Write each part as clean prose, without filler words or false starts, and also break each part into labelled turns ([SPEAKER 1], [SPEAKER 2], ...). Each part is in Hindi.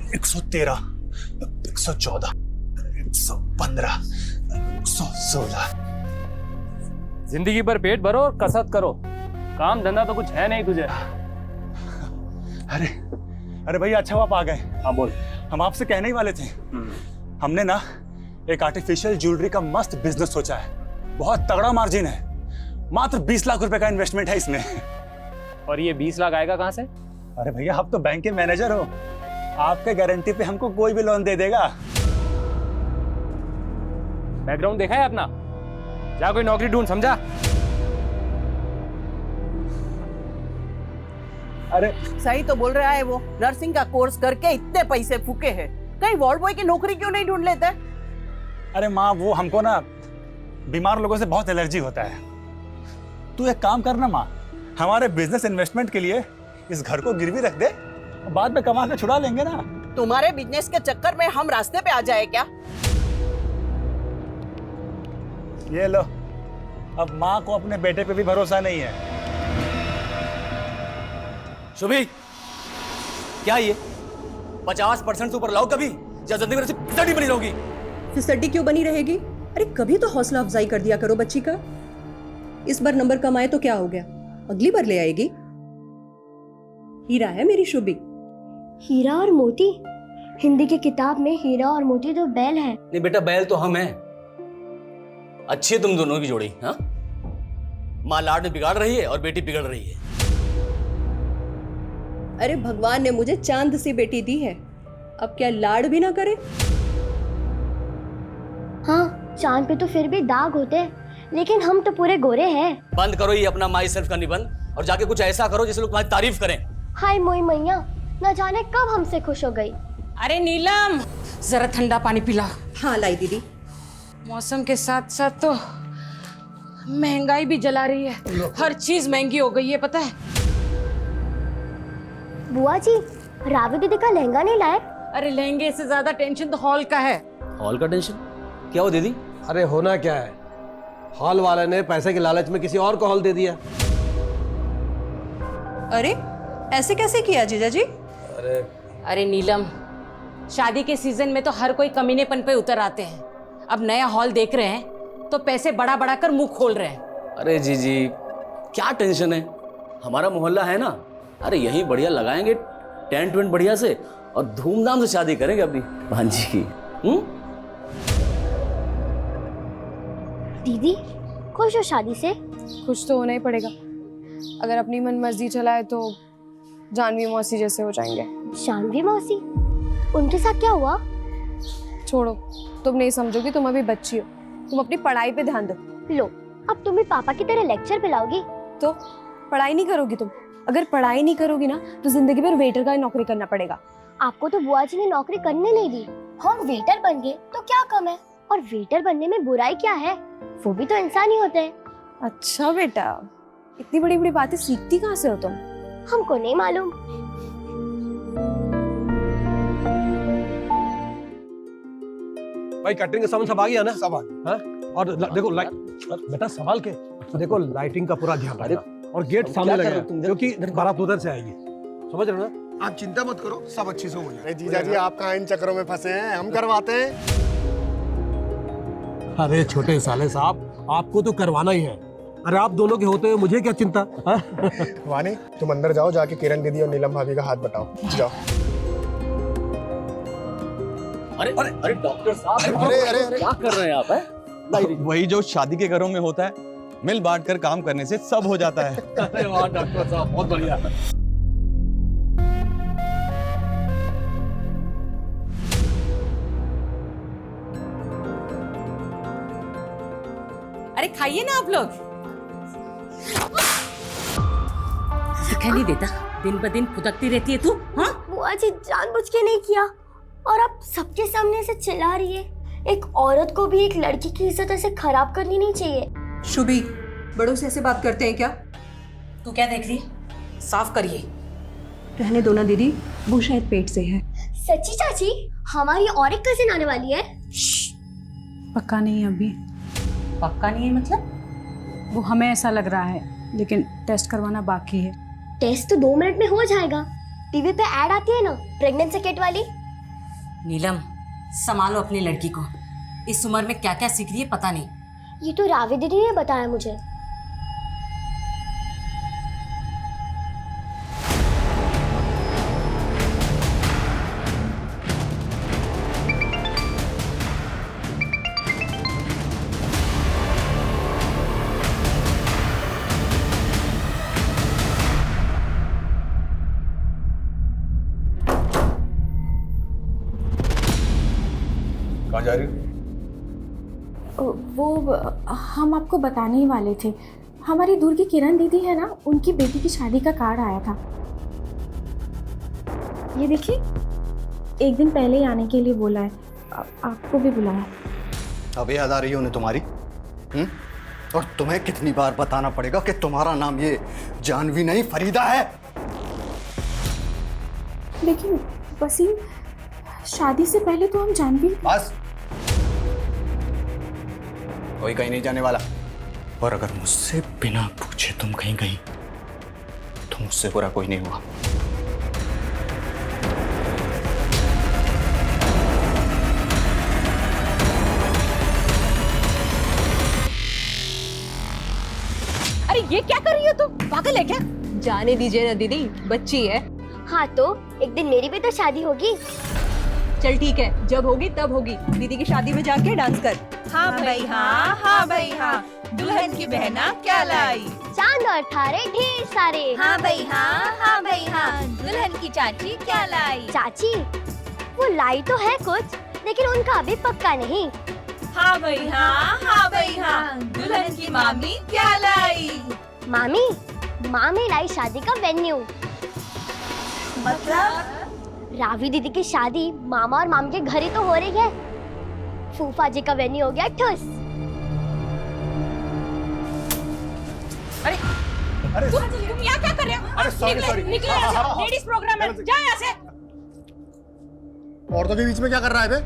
[SPEAKER 1] 113, 114, 115, 116।
[SPEAKER 2] जिंदगी भर पेट भरो और कसरत करो, काम धंधा तो कुछ है नहीं तुझे।
[SPEAKER 1] अरे भैया, अच्छा आप आ गए।
[SPEAKER 2] हाँ बोल।
[SPEAKER 1] हम आपसे कहने ही वाले थे, हमने ना एक आर्टिफिशियल ज्वेलरी का मस्त बिजनेस सोचा है। बहुत तगड़ा मार्जिन है, मात्र 20 लाख रुपए का इन्वेस्टमेंट है इसमें।
[SPEAKER 2] और ये 20 लाख आएगा कहाँ से?
[SPEAKER 1] अरे भैया, आप तो बैंक के मैनेजर हो, आपके गारंटी पे हमको कोई भी लोन दे देगा।
[SPEAKER 2] बैकग्राउंड देखा है अपना? जा कोई नौकरी ढूंढ, समझा?
[SPEAKER 1] अरे
[SPEAKER 3] सही तो बोल रहा है वो, नर्सिंग का कोर्स करके इतने पैसे फूके हैं, कहीं वार्ड बॉय की नौकरी क्यों नहीं ढूंढ लेते?
[SPEAKER 1] अरे माँ, वो हमको ना बीमार लोगों से बहुत एलर्जी होता है। तू एक काम करना माँ, हमारे बिजनेस इन्वेस्टमेंट के लिए इस घर को गिरवी रख दे, बाद में कमा के छुड़ा लेंगे ना।
[SPEAKER 3] तुम्हारे बिजनेस के चक्कर में हम रास्ते पे आ जाए क्या?
[SPEAKER 1] ये लो, अब माँ को अपने बेटे पे भी भरोसा नहीं है।
[SPEAKER 4] शुभी, क्या ये 50% से ऊपर लाओ कभी, या जिंदगी में ऐसी फिसड्डी बनी रहोगी?
[SPEAKER 5] फिसड्डी क्यों बनी रहेगी? अरे कभी तो हौसला अफजाई कर दिया करो बच्ची का। इस बार नंबर कम आए तो क्या हो गया, अगली बार ले आएगी। हीरा है मेरी शुभी।
[SPEAKER 6] हीरा और मोती? हिंदी की किताब में हीरा और मोती तो बैल है।
[SPEAKER 4] नहीं बेटा, बैल तो हम हैं। अच्छी है तुम दोनों की जोड़ी। हाँ, माँ लाड में बिगाड़ रही है और बेटी बिगड़ रही है।
[SPEAKER 5] अरे भगवान ने मुझे चांद सी बेटी दी है, अब क्या लाड भी ना करे?
[SPEAKER 6] हाँ, चांद पे तो फिर भी दाग होते हैं, लेकिन हम तो पूरे गोरे हैं।
[SPEAKER 4] बंद करो ये अपना माई सेल्फ का निबंध और जाके कुछ ऐसा करो जिससे लोग तुम्हारी तारीफ करें।
[SPEAKER 6] हाय मोई मैया, न जाने कब हमसे खुश हो गई।
[SPEAKER 7] अरे नीलम, जरा ठंडा पानी पिला।
[SPEAKER 5] हाँ लाई दीदी।
[SPEAKER 7] मौसम के साथ साथ तो महंगाई भी जला रही है, हर चीज महंगी हो गई है, पता है?
[SPEAKER 6] बुआ जी, रावी दीदी का लहंगा नहीं लाए?
[SPEAKER 7] अरे लहंगे से ज्यादा टेंशन तो हॉल का है।
[SPEAKER 4] हॉल का टेंशन? क्या हो दीदी?
[SPEAKER 8] अरे होना क्या है, हॉल वाले ने पैसे के लालच में किसी और को हॉल दे दिया।
[SPEAKER 5] अरे ऐसे कैसे किया जीजा जी?
[SPEAKER 7] अरे नीलम, शादी के सीजन में तो हर कोई कमीनेपन पे उतर आते हैं। अब नया हॉल देख रहे हैं तो पैसे बढ़ा बढ़ा कर मुंह खोल रहे हैं।
[SPEAKER 4] अरे जी क्या टेंशन है, हमारा मोहल्ला है ना, अरे यही बढ़िया लगाएंगे टेंट वेंट बढ़िया से और धूमधाम से शादी करेंगे अपनी भांजी की।
[SPEAKER 6] दीदी खुश हो शादी से?
[SPEAKER 9] कुछ तो होना ही पड़ेगा, अगर अपनी मन मर्जी चलाए तो जानवी मौसी जैसे हो जाएंगे।
[SPEAKER 6] जानवी मौसी? उनके साथ क्या हुआ?
[SPEAKER 9] छोड़ो, तुम नहीं समझोगी, तुम अभी बच्ची हो, तुम अपनी पढ़ाई पे ध्यान दो।
[SPEAKER 6] लो, अब तुम भी पापा की तरह लेक्चर पिलाओगी?
[SPEAKER 9] तो पढ़ाई नहीं करोगी तुम? अगर पढ़ाई नहीं करोगी ना तो जिंदगी भर वेटर का नौकरी करना पड़ेगा।
[SPEAKER 6] आपको तो बुआ जी ने नौकरी करने नहीं दी, हम वेटर बन गए तो क्या कम है? और वेटर बनने में बुराई क्या है, वो भी तो इंसान ही होते हैं।
[SPEAKER 9] अच्छा बेटा, इतनी बड़ी बड़ी बातें सीखती कहाँ से हो तुम?
[SPEAKER 6] हमको नहीं मालूम।
[SPEAKER 8] भाई कैटरिंग का सामान सब आ गया ना? सब आ गया। हाँ? और देखो बेटा संभाल के देखो, लाइटिंग का पूरा ध्यान रखना और गेट सामने लगा क्योंकि बारात उधर से आएगी, समझ रहे हो ना?
[SPEAKER 10] आप चिंता मत करो, सब अच्छे से हो जाएगा। जीजा जी, आप कहाँ इन चक्करों में फंसे हैं, हम करवाते हैं।
[SPEAKER 8] अरे छोटे साले साहब, आपको तो करवाना ही है। अरे आप दोनों के होते हुए मुझे क्या चिंता?
[SPEAKER 10] वानी, तुम अंदर जाओ, जाके किरण दीदी और नीलम भाभी का हाथ बटाओ। जाओ।
[SPEAKER 4] अरे अरे अरे डॉक्टर साहब,
[SPEAKER 10] अरे
[SPEAKER 4] क्या कर रहे हैं आप?
[SPEAKER 11] वही जो शादी के घरों में होता है, मिल बांट कर काम करने से सब हो जाता है।
[SPEAKER 4] अरे वाह डॉक्टर साहब, बहुत बढ़िया।
[SPEAKER 7] अरे खाइए ना आप लोग। दिखाई नहीं देता, दिन ब दिन फुदकती रहती है तू। हाँ
[SPEAKER 6] बुआ जी, जानबूझ के नहीं किया, और अब सबके सामने से चिल्ला रही है। एक औरत को भी एक लड़की की इज्जत ऐसे खराब करनी नहीं चाहिए।
[SPEAKER 5] शुभी, बड़ों से ऐसे बात करते हैं क्या?
[SPEAKER 7] तू क्या देख रही? साफ करिए।
[SPEAKER 5] रहने दो ना दीदी, वो शायद पेट से है।
[SPEAKER 6] सच्ची चाची, हमारी और एक कजिन आने वाली है।
[SPEAKER 9] पक्का नहीं है अभी।
[SPEAKER 7] पक्का नहीं है मतलब?
[SPEAKER 9] वो हमें ऐसा लग रहा है, लेकिन टेस्ट करवाना बाकी है।
[SPEAKER 6] टेस्ट तो 2 मिनट में हो जाएगा। टीवी पे ऐड आती है ना, प्रेगनेंसी किट वाली,
[SPEAKER 7] नीलम, संभालो अपनी लड़की को। इस उम्र में क्या क्या सीख रही है पता नहीं।
[SPEAKER 6] ये तो रावी दीदी ने बताया मुझे।
[SPEAKER 11] कहाँ जा रही हो?
[SPEAKER 9] वो हम आपको बताने ही वाले थे। हमारी दूर की किरण दीदी है ना, उनकी बेटी की शादी का कार्ड आया था। ये देखिए, एक दिन पहले ही आने के लिए बोला है। आपको भी बुलाया।
[SPEAKER 10] अब याद आ रही है उन्हें तुम्हारी? और तुम्हें कितनी बार बताना पड़ेगा कि तुम्हारा नाम ये जानवी नहीं फरीदा है।
[SPEAKER 9] लेकिन वसीम, शादी से पहले तो हम जानवी।
[SPEAKER 10] बस, कोई कहीं नहीं जाने वाला। और अगर मुझसे बिना पूछे तुम कहीं गई तो मुझसे बुरा कोई नहीं हुआ।
[SPEAKER 5] अरे ये क्या कर रही हो तुम? पागल है क्या? जाने दीजिए ना दीदी, बच्ची है।
[SPEAKER 6] हाँ तो एक दिन मेरी भी तो शादी होगी।
[SPEAKER 5] चल ठीक है, जब होगी तब होगी। दीदी की शादी में जाके डांस कर।
[SPEAKER 12] हाँ भाई हाँ, हाँ भाई हाँ, दुल्हन की बहना क्या लाई?
[SPEAKER 6] चांद और तारे ढेर सारे।
[SPEAKER 12] हाँ भाई हाँ, हाँ भाई हाँ, दुल्हन की चाची क्या लाई?
[SPEAKER 6] चाची वो लाई तो है कुछ, लेकिन उनका अभी पक्का नहीं।
[SPEAKER 12] हाँ भाई हाँ, हाँ भाई हाँ, दुल्हन की मामी क्या लाई?
[SPEAKER 6] मामी लाई शादी का वेन्यू।
[SPEAKER 12] मतलब?
[SPEAKER 6] रावी दीदी की शादी मामा और मामी के घर ही तो हो रही है। फूफा जी का वेन्यू हो गया ठुस।
[SPEAKER 1] अरे
[SPEAKER 5] तुम यहाँ क्या कर रहे हो?
[SPEAKER 1] अरे सॉरी
[SPEAKER 5] निकले यहाँ से। लेडीज प्रोग्राम है, जा यहाँ से।
[SPEAKER 10] औरतों के बीच में क्या कर रहा है बे?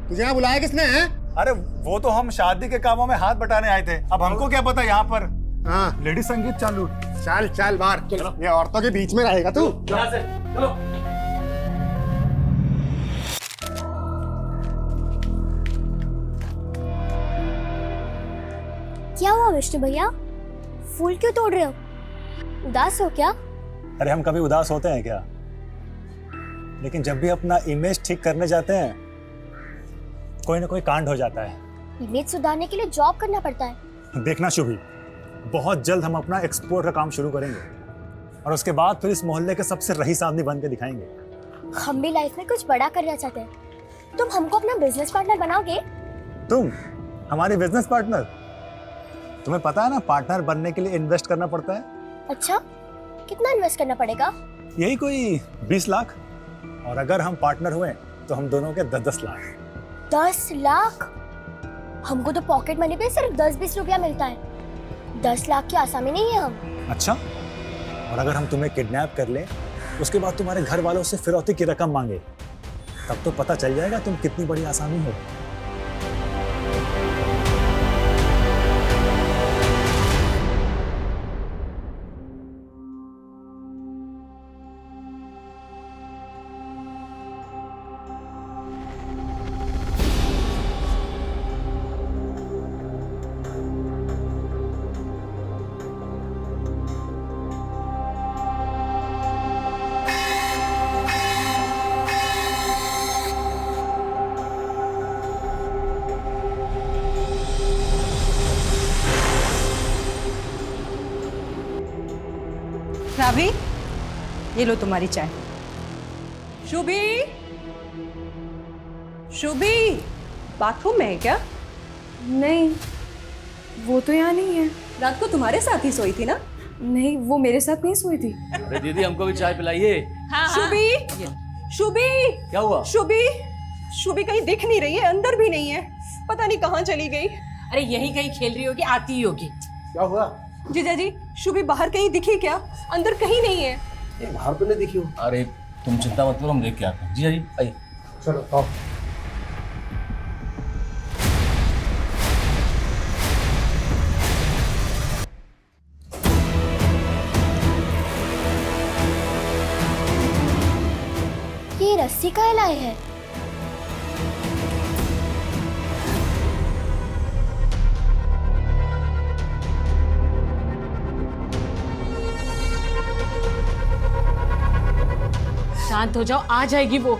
[SPEAKER 10] तुझे यहाँ बुलाया किसने है?
[SPEAKER 1] अरे वो तो हम शादी के कामों में हाथ बटाने आए थे। अब हमको क्या पता यहाँ पर
[SPEAKER 10] हाँ,
[SPEAKER 1] लेडीज संगीत चालू।
[SPEAKER 10] चल चल बाहर। ये औरतों के बीच में रहेगा तू?
[SPEAKER 4] चलो।
[SPEAKER 6] क्या हुआ विष्णु भैया, फूल क्यों तोड़ रहे हो? उदास हो क्या?
[SPEAKER 1] अरे हम कभी उदास होते हैं क्या? लेकिन जब भी अपना इमेज ठीक करने जाते हैं कोई ना कोई कांड हो जाता है।
[SPEAKER 6] इमेज सुधारने के लिए जॉब करना पड़ता है।
[SPEAKER 1] देखना शुभी, बहुत जल्द हम अपना एक्सपोर्ट का काम शुरू करेंगे और उसके बाद फिर इस मोहल्ले के सबसे रईस आदमी बन के दिखाएंगे।
[SPEAKER 6] हम भी लाइफ में कुछ बड़ा करना चाहते हैं। तुम हमको अपना बिजनेस पार्टनर बनाओगे?
[SPEAKER 1] तुम हमारी बिजनेस पार्टनर? तुम्हें पता है ना, पार्टनर बनने के लिए इन्वेस्ट करना पड़ता है।
[SPEAKER 6] अच्छा, कितना इन्वेस्ट करना पड़ेगा?
[SPEAKER 1] यही कोई 20 लाख, और अगर हम पार्टनर हुए तो हम दोनों के 10-10 लाख।
[SPEAKER 6] 10 लाख? हमको तो पॉकेट मनी पे सिर्फ 10-20 रुपया मिलता है। 10 लाख की आसामी नहीं है हम।
[SPEAKER 1] अच्छा, और अगर हम तुम्हें किडनैप कर लें, उसके बाद तुम्हारे घर वालों से फिरौती की रकम मांगे, तब तो पता चल जाएगा तुम कितनी बड़ी आसामी हो।
[SPEAKER 5] रावी, ये लो तुम्हारी चाय। शुभी, शुभी, बाथरूम में है क्या?
[SPEAKER 9] नहीं, वो तो यहाँ नहीं है।
[SPEAKER 5] रात को तुम्हारे साथ ही सोई थी ना?
[SPEAKER 9] नहीं, वो मेरे साथ नहीं सोई थी।
[SPEAKER 4] अरे दीदी हमको भी चाय पिलाइए।
[SPEAKER 5] शुभी, शुभी,
[SPEAKER 4] क्या हुआ?
[SPEAKER 5] शुभी, शुभी कहीं दिख नहीं रही है, अंदर भी नहीं है, पता नहीं कहाँ चली गई।
[SPEAKER 7] अरे यही कहीं खेल रही होगी, आती ही होगी।
[SPEAKER 8] क्या हुआ?
[SPEAKER 5] जीजा जी, शुभी बाहर कहीं दिखी क्या? अंदर कहीं नहीं है।
[SPEAKER 8] ये बाहर तो नहीं दिखी हो।
[SPEAKER 4] अरे तुम चिंता मत करो, हम देख के आते हैं। जी जी आइए।
[SPEAKER 8] चलो आओ।
[SPEAKER 6] ये रस्सी का लाए है?
[SPEAKER 7] शांत हो जाओ, आ जाएगी वो।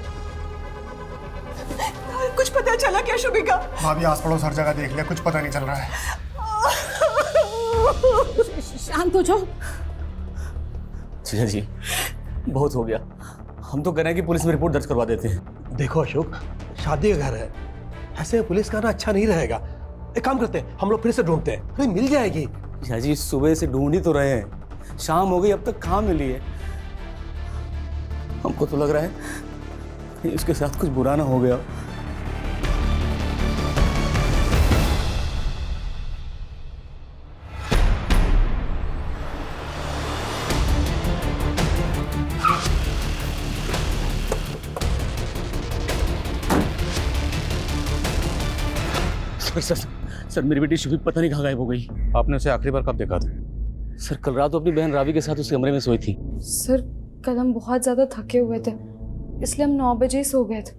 [SPEAKER 5] कुछ पता चला क्या शुभिका?
[SPEAKER 13] भाभी आस पड़ोस हर जगह देख लिया, कुछ पता नहीं चल रहा है।
[SPEAKER 7] शांत हो जाओ।
[SPEAKER 4] जीजा जी बहुत हो गया, हम तो कह रहे हैं कि पुलिस में रिपोर्ट दर्ज करवा देते हैं।
[SPEAKER 8] देखो अशोक, शादी का घर है, ऐसे में पुलिस का आना अच्छा नहीं रहेगा। एक काम करते हैं, हम लोग फिर से ढूंढते हैं, अरे मिल जाएगी।
[SPEAKER 4] जीजा जी सुबह से ढूंढ ही तो रहे हैं, शाम हो गई अब तक कहाँ मिली है। हमको तो लग रहा है कि इसके साथ कुछ बुरा ना हो गया। सर मेरी बेटी शुभी पता नहीं कहाँ गायब हो गई।
[SPEAKER 11] आपने उसे आखिरी बार कब देखा था?
[SPEAKER 4] सर कल रात वो अपनी बहन रावी के साथ उस कमरे में सोई थी।
[SPEAKER 9] सर कल हम बहुत ज़्यादा थके हुए थे, इसलिए हम 9 बजे ही सो गए थे।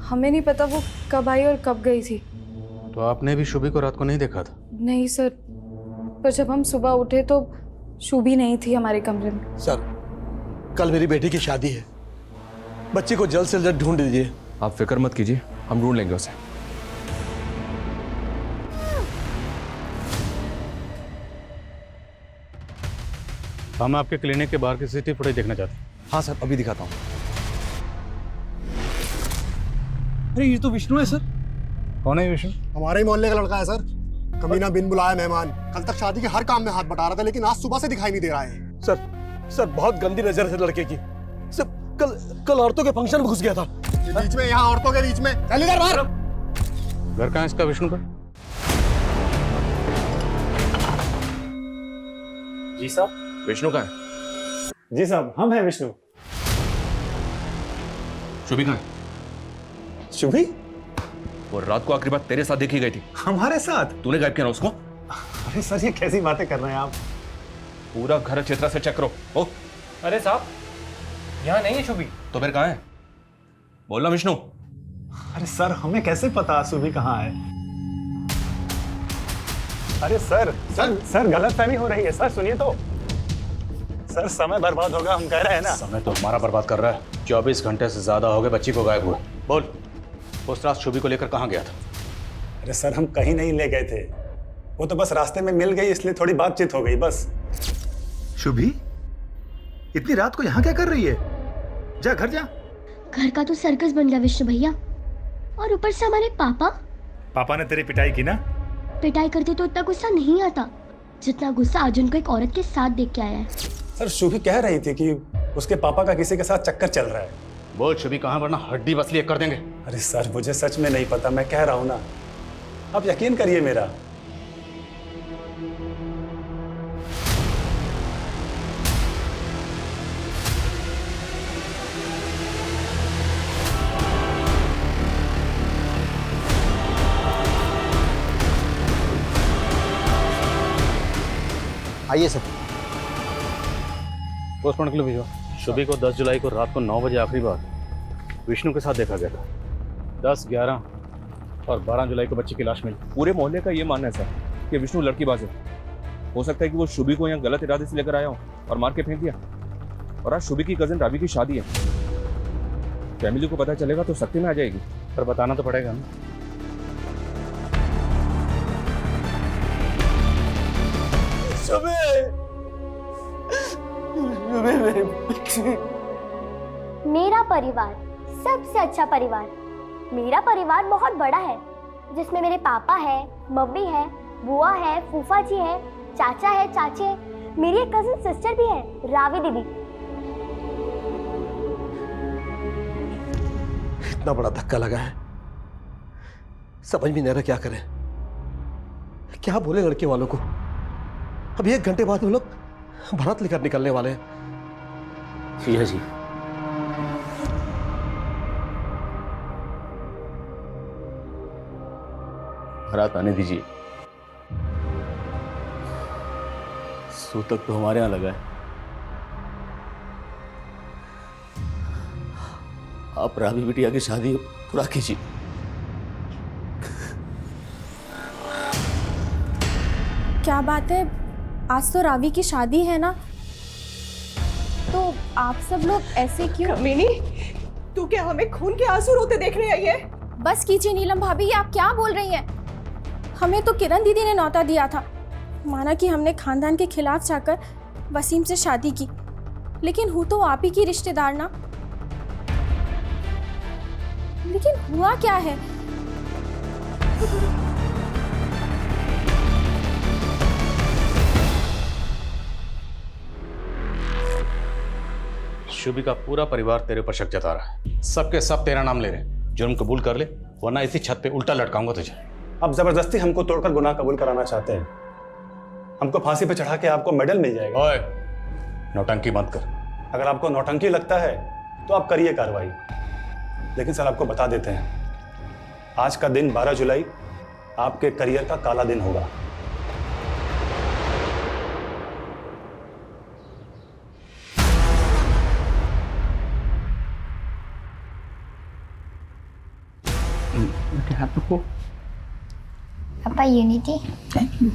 [SPEAKER 9] हमें नहीं पता वो कब आई और कब गई थी।
[SPEAKER 11] तो आपने भी शुभी को रात को नहीं देखा था?
[SPEAKER 9] नहीं सर, पर जब हम सुबह उठे तो शुभी नहीं थी हमारे कमरे में।
[SPEAKER 8] सर कल मेरी बेटी की शादी है, बच्ची को जल्द से जल्द ढूंढ दीजिए।
[SPEAKER 11] आप फिक्र मत कीजिए, हम ढूंढ लेंगे उसे। हम आपके क्लिनिक के बाहर की सीसीटीवी फुटेज देखना चाहते हैं।
[SPEAKER 8] हाँ सर, अभी दिखाता हूँ। अरे ये तो विष्णु है सर।
[SPEAKER 11] कौन है विष्णु?
[SPEAKER 13] हमारे ही मोहल्ले का लड़का है सर। कमीना बिन बुलाया मेहमान, कल तक शादी के हर काम में हाथ बटा रहा था, लेकिन आज सुबह से दिखाई नहीं दे रहा है।
[SPEAKER 8] सर बहुत गंदी नजर है लड़के की। सर कल औरतों के फंक्शन में घुस गया था।
[SPEAKER 13] बीच में, यहाँ औरतों के बीच में। चल इधर बाहर।
[SPEAKER 11] घर कहाँ है इसका विष्णु का?
[SPEAKER 2] जी साहब।
[SPEAKER 11] विष्णु कहाँ है?
[SPEAKER 1] जी साहब, हम हैं विष्णु।
[SPEAKER 11] शुभी कहाँ है?
[SPEAKER 1] शुभी?
[SPEAKER 11] वो रात को आखिरी बार तेरे साथ देखी गई थी।
[SPEAKER 1] हमारे साथ?
[SPEAKER 11] तूने गायब किया ना उसको?
[SPEAKER 1] अरे सर, ये कैसी बातें कर रहे हैं आप?
[SPEAKER 11] पूरा घर चित्रा से चेक करो। ओ
[SPEAKER 2] अरे साहब, यहाँ नहीं है शुभी।
[SPEAKER 11] तो फिर कहाँ है? बोलना विष्णु।
[SPEAKER 1] अरे सर, हमें कैसे पता शुभी कहाँ है? अरे सर गलतफहमी हो रही है। सर सुनिए तो। सर समय बर्बाद होगा, हम कह रहे हैं ना।
[SPEAKER 11] समय तो हमारा बर्बाद कर रहा है। 24 घंटे से ज्यादा हो गए बच्ची को गायब हुए। बोल, उस रात शुभी को लेकर कहाँ गया था?
[SPEAKER 1] अरे सर, हम कहीं नहीं ले गए थे, वो तो बस रास्ते में मिल गई, इसलिए थोड़ी बातचीत हो गई बस।
[SPEAKER 14] शुभी इतनी रात को यहाँ क्या कर रही है? जा घर जा।
[SPEAKER 6] घर का तो सर्कस बन गया विष्णु भैया, और ऊपर से हमारे
[SPEAKER 1] पापा ने तेरी पिटाई की ना?
[SPEAKER 6] पिटाई करते तो इतना गुस्सा नहीं आता जितना गुस्सा आज उनको एक औरत के साथ देख के आया है।
[SPEAKER 1] सर शुभी कह रही थी कि उसके पापा का किसी के साथ चक्कर चल रहा है।
[SPEAKER 11] बोल शुभी कहाँ, वरना हड्डी बसली कर देंगे।
[SPEAKER 1] अरे सर, मुझे सच में नहीं पता, मैं कह रहा हूँ ना, आप यकीन करिए मेरा।
[SPEAKER 13] आइए सर।
[SPEAKER 11] पोस्टमार्टम के लिए भेजो। शुभी को 10 जुलाई को रात को 9 बजे आखिरी बार विष्णु के साथ देखा गया था। 10, 11 और 12 जुलाई को बच्ची की लाश मिली। पूरे मोहल्ले का ये मानना है सर कि विष्णु लड़कीबाज है। हो सकता है कि वो शुभी को यहाँ गलत इरादे से लेकर आया हो और मार के फेंक दिया। और आज शुभी की कजिन रावी की शादी है। फैमिली को पता चलेगा तो सख्ती में आ जाएगी, पर बताना तो पड़ेगा ना।
[SPEAKER 6] मेरा परिवार सबसे अच्छा परिवार। मेरा परिवार बहुत बड़ा है, जिसमें मेरे पापा है, मम्मी है, बुआ है, फूफा जी है, चाचा है, चाची है, मेरी एक कजिन सिस्टर भी है, रावी दीदी।
[SPEAKER 8] इतना बड़ा धक्का लगा है, समझ में नहीं आ रहा क्या करें, क्या बोले लड़के वालों को। अब 1 घंटे बाद वो लोग भारत लेकर निकलने वाले हैं।
[SPEAKER 4] जी है जी। बारात आने दीजिए। सूतक तो हमारे यहाँ लगा है। आप रावी बिटिया की शादी पूरा कीजिए।
[SPEAKER 9] क्या बात है, आज तो रावी की शादी है ना, तो आप सब लोग ऐसे क्यों?
[SPEAKER 5] कमीनी, तू क्या हमें खून के आंसू रोते देखने आई है?
[SPEAKER 9] बस कीजिए नीलम भाभी, ये आप क्या बोल रही हैं? हमें तो किरण दीदी ने न्योता दिया था, माना कि हमने खानदान के खिलाफ जाकर वसीम से शादी की, लेकिन हूँ तो आप ही की रिश्तेदार ना। लेकिन हुआ क्या है?
[SPEAKER 11] शुभी का पूरा परिवार तेरे पर शक जता रहा है, सबके सब तेरा नाम ले रहे हैं। जुर्म कबूल कर ले, वरना इसी छत पे उल्टा लटकाऊंगा तुझे।
[SPEAKER 1] अब जबरदस्ती हमको तोड़कर गुनाह कबूल कराना चाहते हैं। हमको फांसी पे चढ़ा के आपको मेडल मिल जाएगा।
[SPEAKER 11] ओए, नौटंकी मत कर।
[SPEAKER 1] अगर आपको नौटंकी लगता है तो आप करिए कार्रवाई, लेकिन सर आपको बता देते हैं, आज का दिन 12 जुलाई आपके करियर का काला दिन होगा।
[SPEAKER 6] पापा यूनिटी।
[SPEAKER 12] Thank you.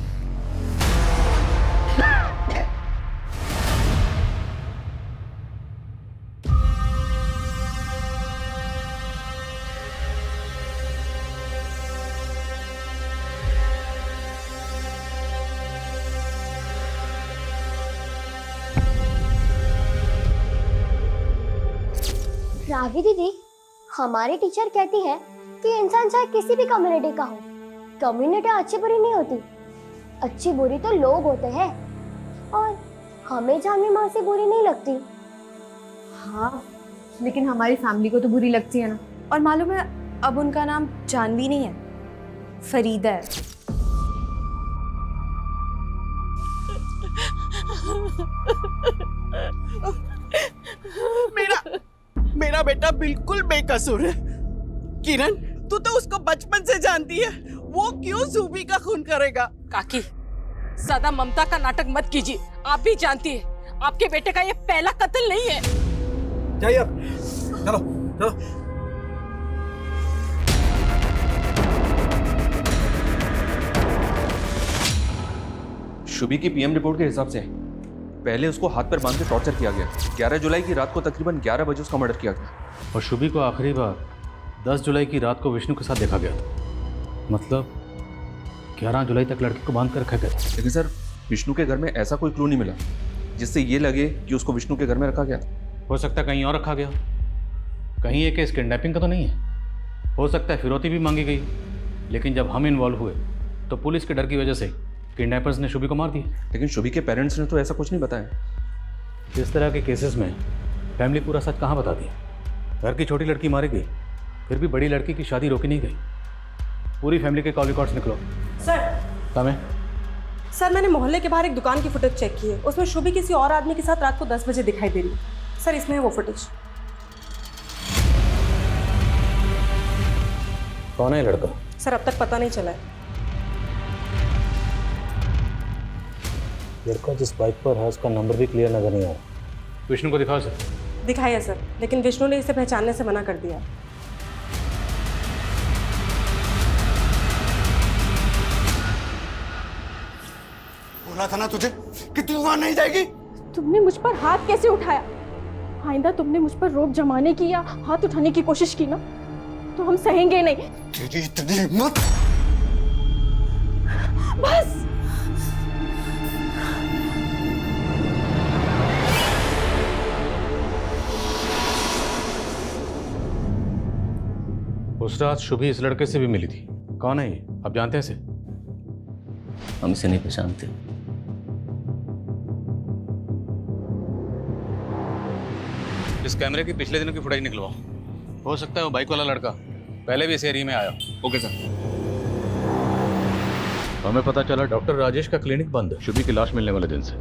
[SPEAKER 6] रावी दीदी, हमारी टीचर कहती है कि इंसान चाहे किसी भी कम्युनिटी का हो, कम्युनिटी अच्छी बुरी नहीं होती, अच्छी बुरी तो लोग होते हैं, और हमें जानवी माँ से बुरी नहीं लगती।
[SPEAKER 9] हाँ, लेकिन हमारी फैमिली को तो बुरी लगती है ना। और मालूम है, अब उनका नाम जानवी नहीं है, फरीदा है।
[SPEAKER 3] मेरा बेटा बिल्कुल बेकसूर है। किरण, तू तो उसको बचपन से जानती है, वो क्यों ज़ूबी का खून करेगा?
[SPEAKER 7] काकी, ज्यादा ममता का नाटक मत कीजिए। आप भी जानती है, आपके बेटे का ये पहला कत्ल नहीं है।
[SPEAKER 8] जाइए अब, चलो चलो।
[SPEAKER 15] शुभी की पीएम रिपोर्ट के हिसाब से पहले उसको हाथ पर बांध के टॉर्चर किया गया। 11 जुलाई की रात को तकरीबन 11 बजे उसका मर्डर किया गया।
[SPEAKER 11] और शुभी को आखिरी बार 10 जुलाई की रात को विष्णु के साथ देखा गया था। मतलब 11 जुलाई तक लड़की को बांध कर रखा गया था।
[SPEAKER 15] लेकिन सर, विष्णु के घर में ऐसा कोई क्लू नहीं मिला जिससे ये लगे कि उसको विष्णु के घर में रखा गया था।
[SPEAKER 11] हो सकता है कहीं और रखा गया, कहीं ये केस किडनैपिंग का तो नहीं है। हो सकता है फिरौती भी मांगी गई, लेकिन जब हम इन्वॉल्व हुए तो पुलिस के डर की वजह से किडनैपर्स ने शुभी को मार दिया।
[SPEAKER 15] लेकिन शुभी के पेरेंट्स ने तो ऐसा कुछ नहीं बताया।
[SPEAKER 11] इस तरह के केसेस में फैमिली पूरा सच कहाँ बताती है। घर की छोटी लड़की मारी गई, फिर भी बड़ी लड़की की शादी रोकी नहीं गई। पूरी फैमिली के कॉल रिकॉर्ड्स निकलो।
[SPEAKER 5] सर,
[SPEAKER 11] कमें
[SPEAKER 5] सर, मैंने मोहल्ले के बाहर एक दुकान की फुटेज चेक की है, उसमें शुभी किसी और आदमी के साथ रात को 10 बजे दिखाई दे रही है। सर, इसमें है वो फुटेज।
[SPEAKER 11] कौन है लड़का?
[SPEAKER 5] सर, अब तक पता नहीं चला है।
[SPEAKER 11] लड़का जिस बाइक पर है उसका नंबर भी क्लियर नजर नहीं आ रहा। विष्णु को दिखाओ सर।
[SPEAKER 5] दिखाया सर, लेकिन विष्णु ने इसे पहचानने से मना कर दिया।
[SPEAKER 10] बोला था ना तुझे कि तू वहां नहीं जाएगी।
[SPEAKER 9] तुमने मुझ पर हाथ कैसे उठाया? आइंदा तुमने मुझ पर रोब जमाने की या हाथ उठाने की कोशिश की ना, तो हम सहेंगे नहीं।
[SPEAKER 10] तेरी इतनी हिम्मत!
[SPEAKER 9] बस।
[SPEAKER 11] उस रात शुभी इस लड़के से भी मिली थी। कौन है ये? आप जानते हैं इसे?
[SPEAKER 4] हम इसे नहीं पहचानते।
[SPEAKER 11] इस कैमरे की पिछले दिनों की फुटेज निकलवाओ। हो सकता है वो बाइक वाला लड़का पहले भी इस एरिया में आया।
[SPEAKER 15] Okay sir.
[SPEAKER 11] हमें पता चला डॉक्टर राजेश का क्लिनिक बंद है शुभी की लाश मिलने वाले दिन से।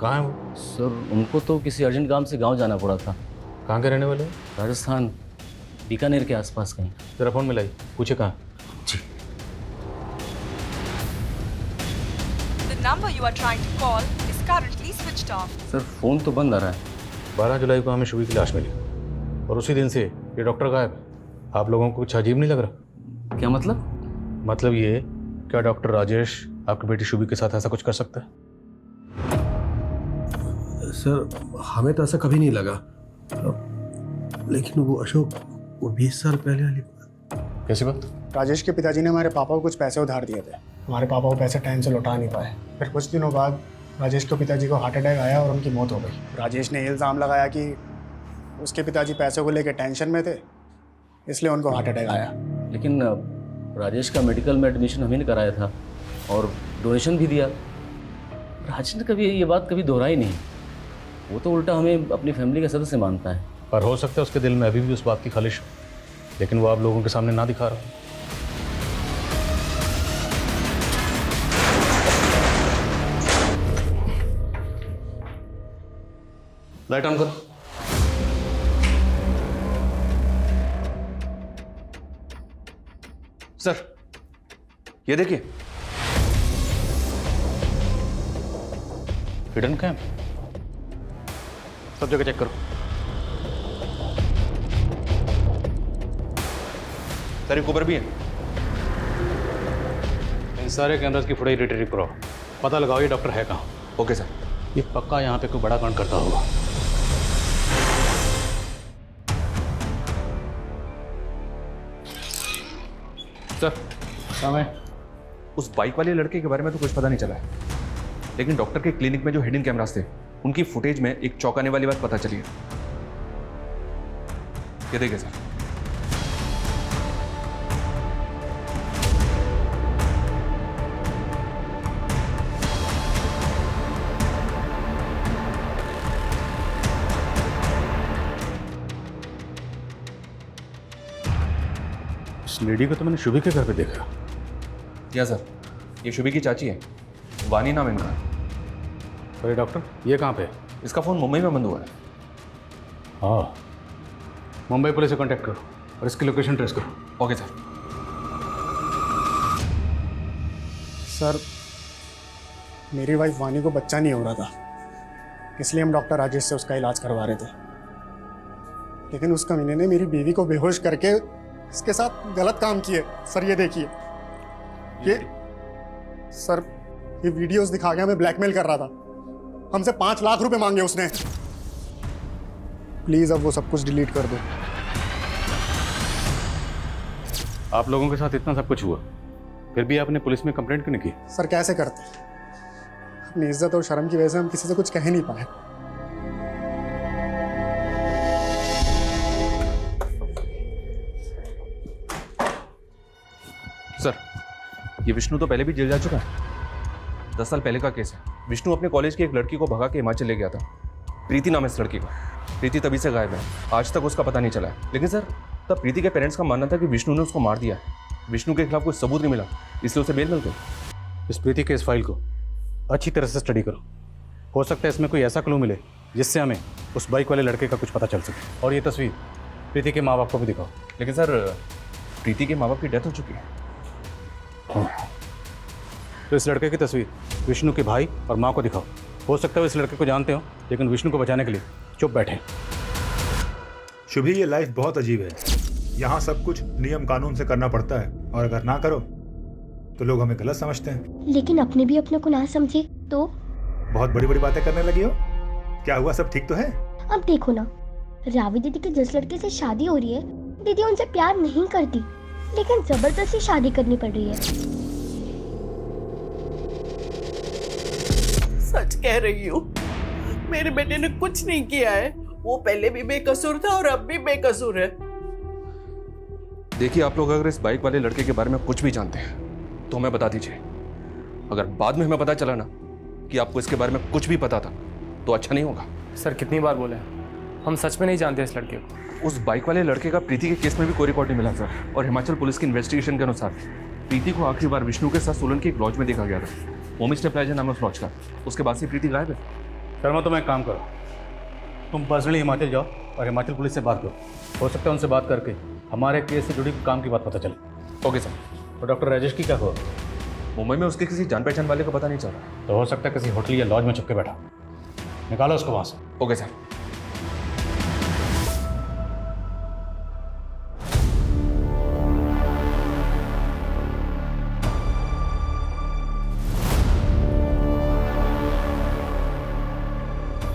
[SPEAKER 11] कहाँ है वो?
[SPEAKER 4] सर, उनको तो किसी अर्जेंट काम से गांव जाना पड़ा था।
[SPEAKER 11] कहाँ के रहने वाले?
[SPEAKER 4] राजस्थान, बीकानेर के आसपास कहीं।
[SPEAKER 11] तेरा फोन मिलाई, पूछे कहाँ?
[SPEAKER 4] जी।
[SPEAKER 12] The number you are trying to call is currently switched off.
[SPEAKER 4] Sir, phone तो बंद आ रहा है।
[SPEAKER 11] 12 जुलाई को हमें शुभी की लाश मिली और उसी दिन से ये डॉक्टर गायब है। आप लोगों को कुछ अजीब नहीं लग रहा?
[SPEAKER 4] क्या मतलब?
[SPEAKER 11] मतलब ये, क्या डॉक्टर राजेश आपकी बेटी शुभी के साथ ऐसा कुछ कर सकता है?
[SPEAKER 8] सर हमें तो ऐसा कभी नहीं लगा, लेकिन वो अशोक, वो 20 साल पहले वाली
[SPEAKER 11] कैसी बात?
[SPEAKER 13] राजेश के पिताजी ने हमारे पापा को कुछ पैसे उधार दिए थे। हमारे पापा वो पैसे टाइम से लौटा नहीं पाए। फिर कुछ दिनों बाद राजेश के पिताजी को हार्ट अटैक आया और उनकी मौत हो गई। राजेश ने इल्ज़ाम लगाया कि उसके पिताजी पैसों को लेकर टेंशन में थे, इसलिए उनको हार्ट अटैक आया।
[SPEAKER 4] लेकिन राजेश का मेडिकल में एडमिशन हम ही ने कराया था और डोनेशन भी दिया। राजेश ने कभी ये बात कभी दोहराई नहीं। वो तो उल्टा हमें अपनी फैमिली का सदस्य मानता है।
[SPEAKER 11] पर हो सकता है उसके दिल में अभी भी उस बात की खालिश हो, लेकिन वो आप लोगों के सामने ना दिखा रहा हो। लाइट ऑन करो।
[SPEAKER 15] सर ये देखिए,
[SPEAKER 11] हिडन कैम, सब जगह चेक करो।
[SPEAKER 15] सर एक ऊपर भी है।
[SPEAKER 11] इन सारे कैमरास की फुटेज रिट्रीव करो, पता लगाओ ये डॉक्टर है कहाँ।
[SPEAKER 15] Okay sir.
[SPEAKER 11] ये पक्का यहाँ पे कोई बड़ा कांड करता होगा।
[SPEAKER 15] सर
[SPEAKER 11] समय
[SPEAKER 15] उस बाइक वाले लड़के के बारे में तो कुछ पता नहीं चला है, लेकिन डॉक्टर के क्लिनिक में जो हिडन कैमरास थे उनकी फुटेज में एक चौंकाने वाली बात पता चली है। ये देखिए सर।
[SPEAKER 11] इस लेडी को तो मैंने शुभी के घर पे देखा।
[SPEAKER 15] क्या सर, ये शुभी की चाची है, वानी नाम इनका।
[SPEAKER 11] अरे डॉक्टर, ये कहाँ पे?
[SPEAKER 15] इसका फ़ोन मुंबई में बंद हुआ है।
[SPEAKER 11] हाँ, मुंबई पुलिस से कांटेक्ट करो और इसकी लोकेशन ट्रेस करो।
[SPEAKER 15] Okay sir.
[SPEAKER 13] सर मेरी वाइफ वानी को बच्चा नहीं हो रहा था, इसलिए हम डॉक्टर राजेश से उसका इलाज करवा रहे थे, लेकिन उस कमीने ने मेरी बीवी को बेहोश करके इसके साथ गलत काम किए। सर ये देखिए, ये सर ये वीडियोस दिखा के हमें ब्लैकमेल कर रहा था। हमसे 5 लाख रुपए मांगे उसने। प्लीज अब वो सब कुछ डिलीट कर दो।
[SPEAKER 11] आप लोगों के साथ इतना सब कुछ हुआ, फिर भी आपने पुलिस में कंप्लेंट क्यों नहीं की?
[SPEAKER 13] सर कैसे करते, अपनी इज्जत और शर्म की वजह से हम किसी से कुछ कह नहीं पाए।
[SPEAKER 15] सर ये विष्णु तो पहले भी जेल जा चुका है। 10 साल पहले का केस है। विष्णु अपने कॉलेज की एक लड़की को भगा के हिमाचल ले गया था। प्रीति नाम है इस लड़की का। प्रीति तभी से गायब है, आज तक उसका पता नहीं चला है। लेकिन सर तब प्रीति के पेरेंट्स का मानना था कि विष्णु ने उसको मार दिया है। विष्णु के खिलाफ कोई सबूत नहीं मिला, इसलिए उसे बेल मिल गई।
[SPEAKER 11] इस प्रीति के इस फाइल को अच्छी तरह से स्टडी करो। हो सकता है इसमें कोई ऐसा क्लू मिले जिससे हमें उस बाइक वाले लड़के का कुछ पता चल सके। और ये तस्वीर प्रीति के माँ बाप को भी दिखाओ।
[SPEAKER 15] लेकिन सर प्रीति के माँ बाप की डेथ हो चुकी है।
[SPEAKER 11] तो इस लड़के की तस्वीर विष्णु के भाई और माँ को दिखाओ। हो सकता है इस लड़के को जानते हो, लेकिन विष्णु को बचाने के लिए चुप बैठे।
[SPEAKER 14] शुभी, ये लाइफ बहुत अजीब है। यहाँ सब कुछ नियम कानून से करना पड़ता है, और अगर ना करो तो लोग हमें गलत समझते हैं।
[SPEAKER 6] लेकिन अपने भी अपने को ना समझे तो?
[SPEAKER 14] बहुत बड़ी बड़ी बातें करने लगी हो। क्या हुआ, सब ठीक तो है?
[SPEAKER 6] अब देखो ना, रावी दीदी के जिस लड़के से शादी हो रही है, दीदी उनसे प्यार नहीं करती, लेकिन जबरदस्ती शादी करनी पड़ रही है।
[SPEAKER 3] सच कह रही हूँ, मेरे बेटे ने कुछ नहीं किया है। वो पहले भी बेकसूर था और अब भी बेकसूर है।
[SPEAKER 15] देखिए आप लोग अगर इस बाइक वाले लड़के के बारे में कुछ भी जानते हैं तो हमें बता दीजिए। अगर बाद में हमें पता चला ना कि आपको इसके बारे में कुछ भी पता था तो अच्छा नहीं होगा।
[SPEAKER 2] सर कितनी बार बोले, हम सच में नहीं जानते इस लड़के को।
[SPEAKER 15] उस बाइक वाले लड़के का प्रीति के केस में भी कोई रिकॉर्ड नहीं मिला सर। और हिमाचल पुलिस की इन्वेस्टिगेशन के अनुसार प्रीति को आखिरी बार विष्णु के साथ सोलन के एक लॉज में देखा गया था। होम स्टे प्लाजा नाम है उस लॉज का। उसके बाद से प्रीति गायब है।
[SPEAKER 11] शर्मा, तुम एक काम करो, तुम पर्सनली हिमाचल जाओ और हिमाचल पुलिस से बात करो। हो सकता है उनसे बात करके हमारे केस से जुड़ी काम की बात पता चले।
[SPEAKER 15] Okay sir.
[SPEAKER 11] और डॉक्टर राजेश की क्या हुआ?
[SPEAKER 15] मुंबई में उसके किसी जान पहचान वाले का पता नहीं चल रहा।
[SPEAKER 11] तो हो सकता है किसी होटल या लॉज में छुप के बैठा। निकालो उसको वहाँ से।
[SPEAKER 15] Okay sir.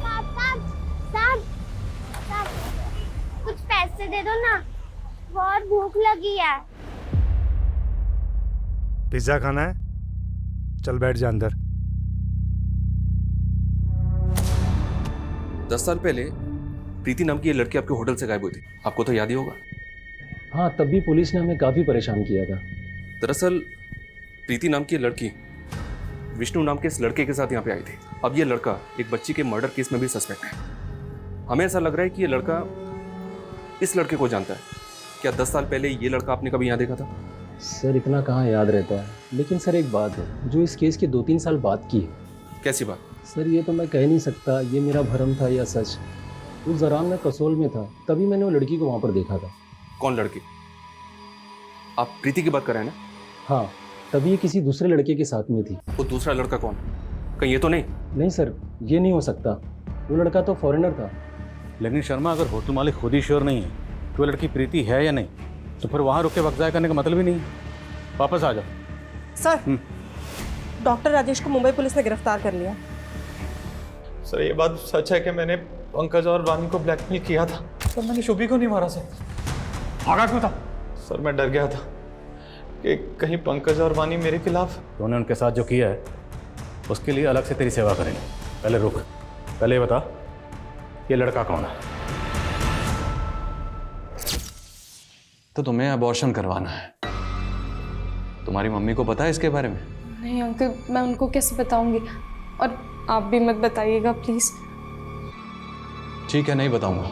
[SPEAKER 6] पापा दे दो ना, बहुत भूख लगी है।
[SPEAKER 14] पिज्जा खाना है? चल बैठ जा अंदर।
[SPEAKER 15] 10 साल पहले प्रीति नाम की ये लड़की आपके होटल से गायब हुई थी, आपको तो याद ही होगा।
[SPEAKER 2] हाँ, तब भी पुलिस ने हमें काफ़ी परेशान किया था।
[SPEAKER 15] दरअसल प्रीति नाम की लड़की विष्णु नाम के इस लड़के के साथ यहाँ पे आई थी। अब ये लड़का एक बच्ची के मर्डर केस में भी सस्पेक्ट है। हमें ऐसा लग रहा है कि ये लड़का इस लड़के को जानता है। क्या 10 साल पहले ये लड़का आपने कभी यहाँ देखा था?
[SPEAKER 2] सर इतना कहाँ याद रहता है, लेकिन सर एक बात है जो इस केस के 2-3 साल बाद की है।
[SPEAKER 15] कैसी बात?
[SPEAKER 2] सर ये तो मैं कह नहीं सकता ये मेरा भ्रम था या सच। उस दौरान मैं कसोल में था, तभी मैंने वो लड़की को वहाँ पर देखा था।
[SPEAKER 15] कौन लड़की? आप प्रीति की बात कर रहे हैं ना?
[SPEAKER 2] हाँ, तभी ये किसी दूसरे लड़के के साथ में थी।
[SPEAKER 15] वो दूसरा लड़का कौन? कहीं ये तो नहीं?
[SPEAKER 2] नहीं सर, ये नहीं हो सकता। वो लड़का तो फॉरेनर था।
[SPEAKER 11] लेकिन शर्मा, अगर होटल मालिक खुद ही श्योर नहीं है कि वो लड़की प्रीति है या नहीं, तो फिर वहाँ रुक के वक्त ज़ाया करने का मतलब ही नहीं। वापस आ जाओ।
[SPEAKER 16] सर, डॉक्टर राजेश को मुंबई पुलिस ने गिरफ्तार कर लिया।
[SPEAKER 17] सर ये बात सच है कि मैंने पंकज और वानी को ब्लैकमेल किया था। सर मैंने शुभी को नहीं मारा सर।
[SPEAKER 14] भागा क्यों था?
[SPEAKER 17] सर मैं डर गया था कि कहीं पंकज और वानी मेरे खिलाफ।
[SPEAKER 11] तूने उनके साथ जो किया है उसके लिए अलग से तेरी सेवा करेंगे। पहले रुक, पहले ये बता ये लड़का कौन है?
[SPEAKER 18] तो तुम्हें अबॉर्शन करवाना है। तुम्हारी मम्मी को पता है इसके बारे में?
[SPEAKER 9] नहीं अंकल, मैं उनको कैसे बताऊंगी, और आप भी मत बताइएगा प्लीज।
[SPEAKER 18] ठीक है, नहीं बताऊंगा।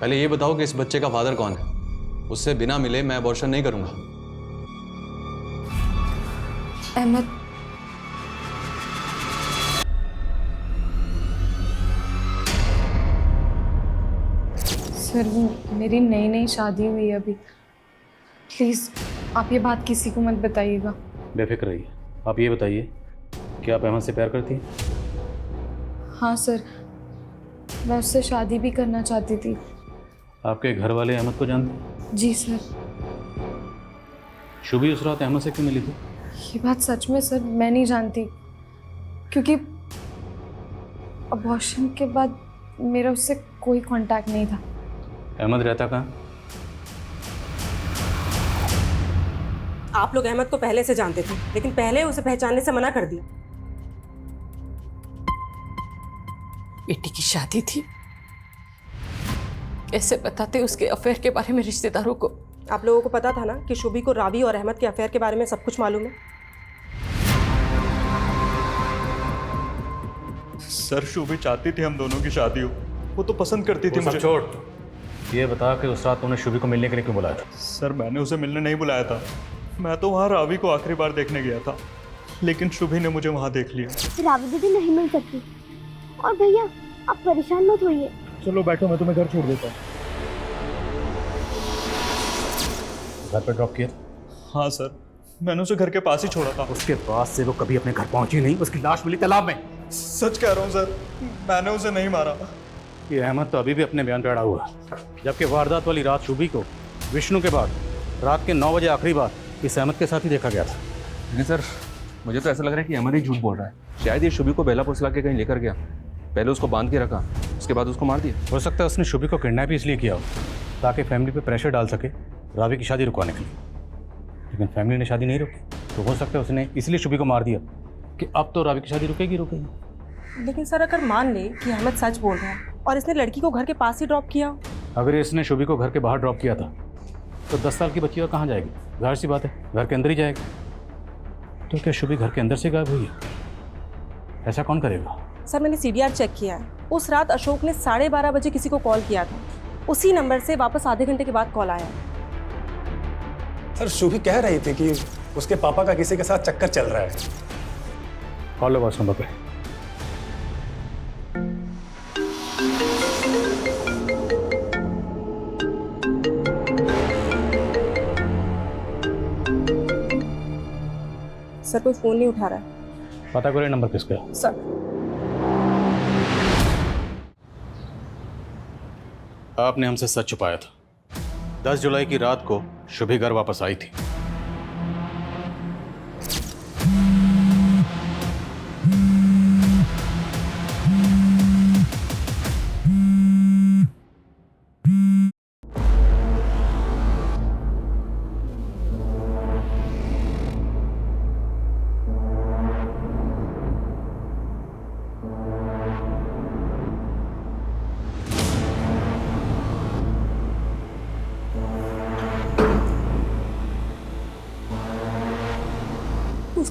[SPEAKER 18] पहले ये बताओ कि इस बच्चे का फादर कौन है। उससे बिना मिले मैं अबॉर्शन नहीं करूंगा।
[SPEAKER 9] अहमद। सर मेरी नई नई शादी हुई है अभी, प्लीज़ आप ये बात किसी को मत बताइएगा।
[SPEAKER 11] बेफिक्र रहिए। आप ये बताइए कि आप अहमद से प्यार करती हैं?
[SPEAKER 9] हाँ सर, मैं उससे शादी भी करना चाहती थी।
[SPEAKER 11] आपके घर वाले अहमद को जानते हैं?
[SPEAKER 9] जी सर।
[SPEAKER 11] शुभी उस रात अहमद से क्यों मिली थी?
[SPEAKER 9] ये बात सच में सर मैं नहीं जानती, क्योंकि अबॉर्शन के बाद मेरा उससे कोई कांटेक्ट नहीं था।
[SPEAKER 11] अहमद रहता कहाँ?
[SPEAKER 16] आप लोग अहमद को पहले से जानते थे, लेकिन पहले उसे पहचानने से मना कर दिया।
[SPEAKER 7] बेटी की शादी थी, कैसे बताते उसके अफेयर के बारे में रिश्तेदारों को?
[SPEAKER 16] आप लोगों को पता था ना कि शुभी को रावी और अहमद के अफेयर के बारे में सब कुछ मालूम है।
[SPEAKER 17] सर शुभी चाहती थी हम दोनों की शादी हो, वो तो पसंद करती थी मुझे।
[SPEAKER 11] छोड़, ये बता कि उस रात तुमने शुभी को मिलने के लिए क्यों बुलाया था?
[SPEAKER 17] सर मैंने उसे मिलने नहीं बुलाया था, मैं तो वहाँ रावी को आखिरी बार देखने गया था, लेकिन शुभी ने मुझे वहाँ देख लिया।
[SPEAKER 6] रावी दीदी नहीं मिल सकती। और भैया आप परेशान मत होइए।
[SPEAKER 14] चलो बैठो, मैं तुम्हें घर छोड़ देता हूँ।
[SPEAKER 11] घर पे ड्रॉप किया?
[SPEAKER 17] हाँ सर, मैंने उसे घर के पास ही छोड़ा था।
[SPEAKER 14] उसके बाद से वो कभी अपने घर पहुंची नहीं, उसकी लाश मिली तालाब में।
[SPEAKER 17] सच कह रहा हूँ सर, मैंने उसे नहीं मारा।
[SPEAKER 11] ये अहमद तो अभी भी अपने बयान पे अड़ा हुआ है, जबकि वारदात वाली रात शुभी को विष्णु के बाद रात के 9 बजे आखिरी बार इस अहमद के साथ ही देखा गया था।
[SPEAKER 15] नहीं सर, मुझे तो ऐसा लग रहा है कि अहमद ही झूठ बोल रहा है। शायद ये शुभी को बेला फुसला के कहीं लेकर गया, पहले उसको बांध के रखा, उसके बाद उसको मार दिया।
[SPEAKER 11] हो सकता है उसने शुभी को किडनैप ही इसलिए किया हो ताकि फैमिली पे प्रेशर डाल सके रावी की शादी रुकवाने के लिए, लेकिन फैमिली ने शादी नहीं रोकी, तो हो सकता है उसने इसलिए शुभी को मार दिया कि अब तो रावी की शादी रुकेगी।
[SPEAKER 16] लेकिन सर अगर मान ले कि अहमद सच बोल रहा है और इसने लड़की को घर के पास ही ड्रॉप किया,
[SPEAKER 11] अगर इसने शुभी को घर के बाहर ड्रॉप किया था तो 10 साल की बच्ची और कहाँ जाएगी? जाहिर सी बात है घर के अंदर ही जाएगी। तो क्या शुभी घर के अंदर से गायब हुई है? ऐसा कौन करेगा?
[SPEAKER 16] सर मैंने CDR चेक किया है, उस रात अशोक ने 12:30 बजे किसी को कॉल किया था, उसी नंबर से वापस आधे घंटे के बाद कॉल आया।
[SPEAKER 1] सर शुभी कह रही थी कि उसके पापा का किसी के साथ चक्कर चल रहा है।
[SPEAKER 11] कॉल लो बॉस नंबर पे।
[SPEAKER 16] सर कोई फोन नहीं उठा रहा है।
[SPEAKER 11] पता करो ये नंबर किसका है।
[SPEAKER 16] सर
[SPEAKER 11] आपने हमसे सच छुपाया था। 10 जुलाई की रात को शुभी घर वापस आई थी।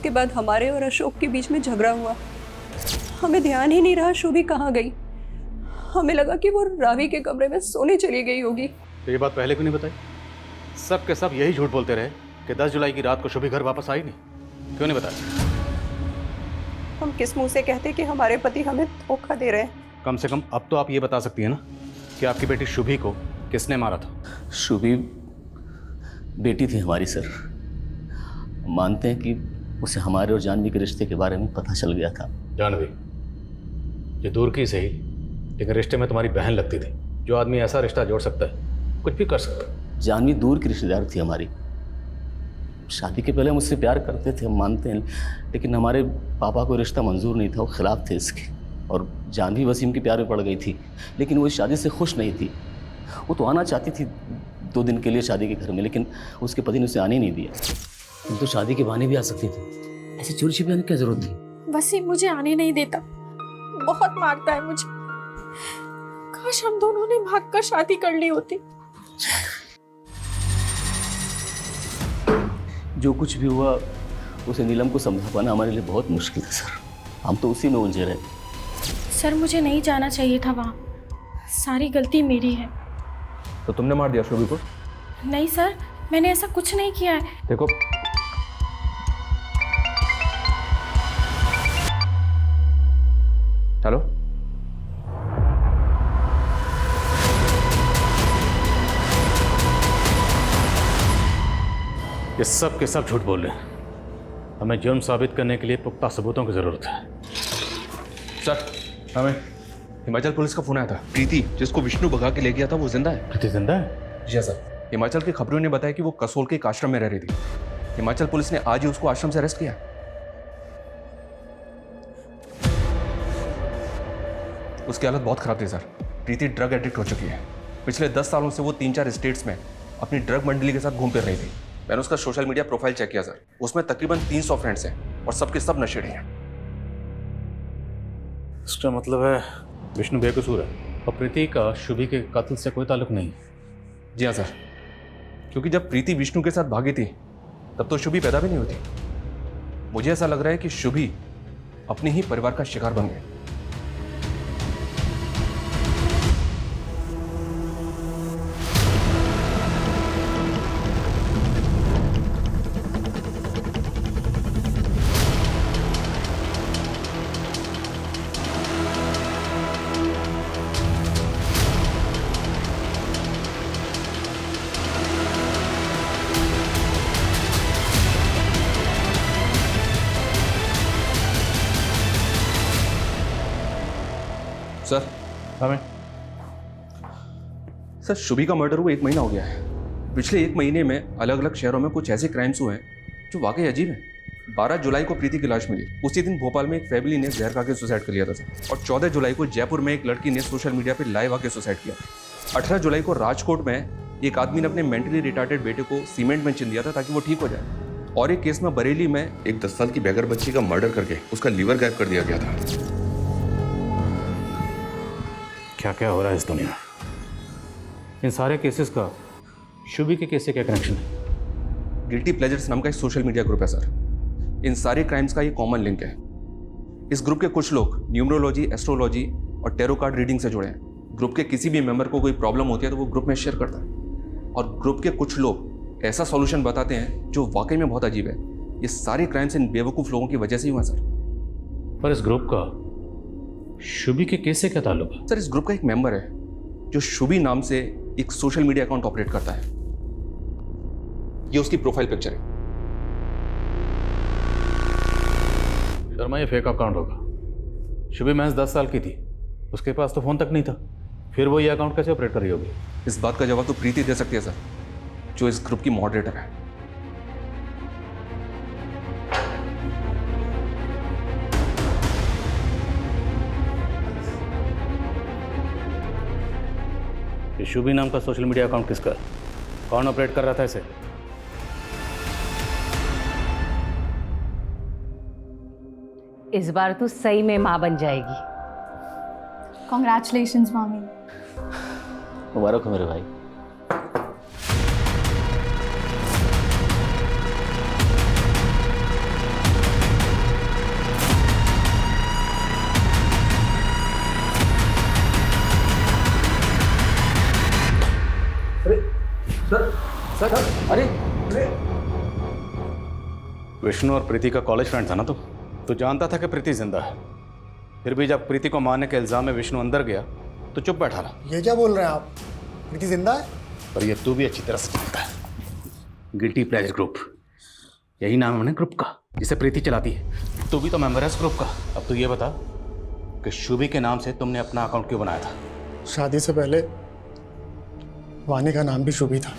[SPEAKER 5] उसके बाद हमारे और अशोक के बीच में झगड़ा हुआ। हमें ध्यान ही नहीं रहा शुभी कहाँ गई। हमें लगा कि वो रावी के कमरे में सोने चली गई होगी।
[SPEAKER 11] तो ये बात पहले क्यों नहीं बताई? सब के सब यही झूठ बोलते रहे कि 10 जुलाई की रात को शुभी घर वापस आई नहीं। क्यों नहीं बताया?
[SPEAKER 5] हम किस मुंह से कहते कि हमारे पति हमें धोखा दे रहे हैं?
[SPEAKER 11] कम से कम अब तो आप ये बता सकती है ना कि आपकी बेटी शुभी को किसने मारा था?
[SPEAKER 4] शुभी बेटी थी हमारी सर। मानते हैं कि उसे हमारे और जानवी के रिश्ते के बारे में पता चल गया था।
[SPEAKER 11] जानवी ये दूर की सही, लेकिन रिश्ते में तुम्हारी बहन लगती थी। जो आदमी ऐसा रिश्ता जोड़ सकता है कुछ भी कर सकता है।
[SPEAKER 4] जानवी दूर की रिश्तेदार थी हमारी। शादी के पहले मुझसे प्यार करते थे, हम मानते हैं, लेकिन हमारे पापा को रिश्ता मंजूर नहीं था, वो खिलाफ थे इसके। और जानवी वसीम के प्यार में पड़ गई थी, लेकिन वो इस शादी से खुश नहीं थी। वो तो आना चाहती थी 2 दिन के लिए शादी के घर में, लेकिन उसके पति ने उसे आने नहीं दिया। तुम तो शादी के बहाने भी आ सकती थी, ऐसे चोरी छिपे आने की क्या जरूरत थी?
[SPEAKER 9] वसीम मुझे आने नहीं देता, बहुत मारता है मुझे। काश हम दोनों ने भागकर शादी कर ली होती।
[SPEAKER 4] जो कुछ भी हुआ उसे नीलम को समझा पाना हमारे लिए बहुत मुश्किल है सर। हम तो उसी में उलझे रहे।
[SPEAKER 9] सर मुझे नहीं जाना चाहिए था वहाँ, सारी गलती मेरी है।
[SPEAKER 15] तो तुमने मार दिया शुभी को?
[SPEAKER 9] नहीं सर, मैंने ऐसा कुछ नहीं किया है।
[SPEAKER 15] देखो हेलो,
[SPEAKER 11] ये सब के सब झूठ बोल रहे हैं। हमें जुर्म साबित करने के लिए पुख्ता सबूतों की जरूरत है।
[SPEAKER 15] सर हमें हिमाचल पुलिस का फोन आया था। प्रीति जिसको विष्णु भगा के ले गया था वो जिंदा है।
[SPEAKER 11] प्रीति जिंदा है?
[SPEAKER 15] जी हाँ सर। हिमाचल की खबरों ने बताया कि वो कसोल के एक आश्रम में रह रही थी। हिमाचल पुलिस ने आज ही उसको आश्रम से अरेस्ट किया। उसकी हालत बहुत खराब थी सर। प्रीति ड्रग एडिक्ट हो चुकी है। पिछले 10 सालों से वो 3-4 स्टेट्स में अपनी ड्रग मंडली के साथ घूम फिर रही थी। मैंने उसका सोशल मीडिया प्रोफाइल चेक किया सर, उसमें तकरीबन 300 फ्रेंड्स हैं और सबके सब नशेड़ी हैं।
[SPEAKER 11] इसका मतलब है विष्णु बेकसूर है और प्रीति का शुभी के कत्ल से कोई ताल्लुक नहीं।
[SPEAKER 15] जी हाँ सर, क्योंकि जब प्रीति विष्णु के साथ भागी थी तब तो शुभी पैदा भी नहीं हुई थी। मुझे ऐसा लग रहा है कि शुभी अपने ही परिवार का शिकार बन गई। सर
[SPEAKER 11] हमें
[SPEAKER 15] सर शुभी का मर्डर हुआ 1 महीना हो गया है। पिछले 1 महीने में अलग अलग शहरों में कुछ ऐसे क्राइम्स हुए हैं जो वाकई अजीब हैं। 12 जुलाई को प्रीति की लाश मिली। उसी दिन भोपाल में एक फैमिली ने जहर खा के सुसाइड कर लिया था सर। और 14 जुलाई को जयपुर में एक लड़की ने सोशल मीडिया पर लाइव आके सुसाइड किया। 18 जुलाई को राजकोट में एक आदमी ने अपने मेंटली रिटार्टेड बेटे को सीमेंट में चिन दिया था ताकि वो ठीक हो जाए। और एक केस में बरेली में एक 10 साल की बेगर बच्ची का मर्डर करके उसका लीवर गायब कर दिया गया था।
[SPEAKER 11] क्या क्या हो रहा है इस दुनिया में? इन सारे केसेस का शुभी के केस से क्या कनेक्शन है?
[SPEAKER 15] गिल्टी प्लेजर्स नाम का एक सोशल मीडिया ग्रुप है सर। इन सारे क्राइम्स का ये कॉमन लिंक है। इस ग्रुप के कुछ लोग न्यूमरोलॉजी, एस्ट्रोलॉजी और टेरो कार्ड रीडिंग से जुड़े हैं। ग्रुप के किसी भी मेंबर को कोई प्रॉब्लम होती है तो वो ग्रुप में शेयर करता है और ग्रुप के कुछ लोग ऐसा सॉल्यूशन बताते हैं जो वाकई में बहुत अजीब है। ये सारे क्राइम्स इन बेवकूफ़ लोगों की वजह से ही हुआ सर।
[SPEAKER 11] पर इस ग्रुप का शुभी के केस से क्या ताल्लुक है?
[SPEAKER 15] सर इस ग्रुप का एक मेंबर है जो शुभी नाम से एक सोशल मीडिया अकाउंट ऑपरेट करता है। ये उसकी प्रोफाइल पिक्चर है।
[SPEAKER 11] शर्मा ये फेक अकाउंट होगा। शुभी महज 10 साल की थी, उसके पास तो फोन तक नहीं था, फिर वो ये अकाउंट कैसे ऑपरेट कर रही होगी?
[SPEAKER 15] इस बात का जवाब तो प्रीति दे सकती है सर, जो इस ग्रुप की मॉडरेटर है।
[SPEAKER 11] ये शुभी नाम का सोशल मीडिया अकाउंट किसका? कौन ऑपरेट कर रहा था इसे?
[SPEAKER 7] इस बार तू सही में माँ बन जाएगी।
[SPEAKER 9] कॉन्ग्रेचुलेशंस मामी।
[SPEAKER 4] मुबारक हो मेरे भाई। सर अरे विष्णु और प्रीति का कॉलेज फ्रेंड था ना तो जानता था कि प्रीति जिंदा है। फिर भी जब प्रीति को मारने के इल्जाम में विष्णु अंदर गया तो चुप बैठा रहा।
[SPEAKER 13] ये क्या बोल रहे हैं आप? प्रीति जिंदा है?
[SPEAKER 4] पर ये तू भी अच्छी तरह से जानता है। गिल्टी प्लेजर ग्रुप, यही नाम है ना ग्रुप का जिसे प्रीति चलाती है। तू भी तो मेंबर है इस ग्रुप का। अब तू ये बता कि शुभी के नाम से तुमने अपना अकाउंट क्यों बनाया था?
[SPEAKER 13] शादी से पहले वानी का नाम भी शुभी था।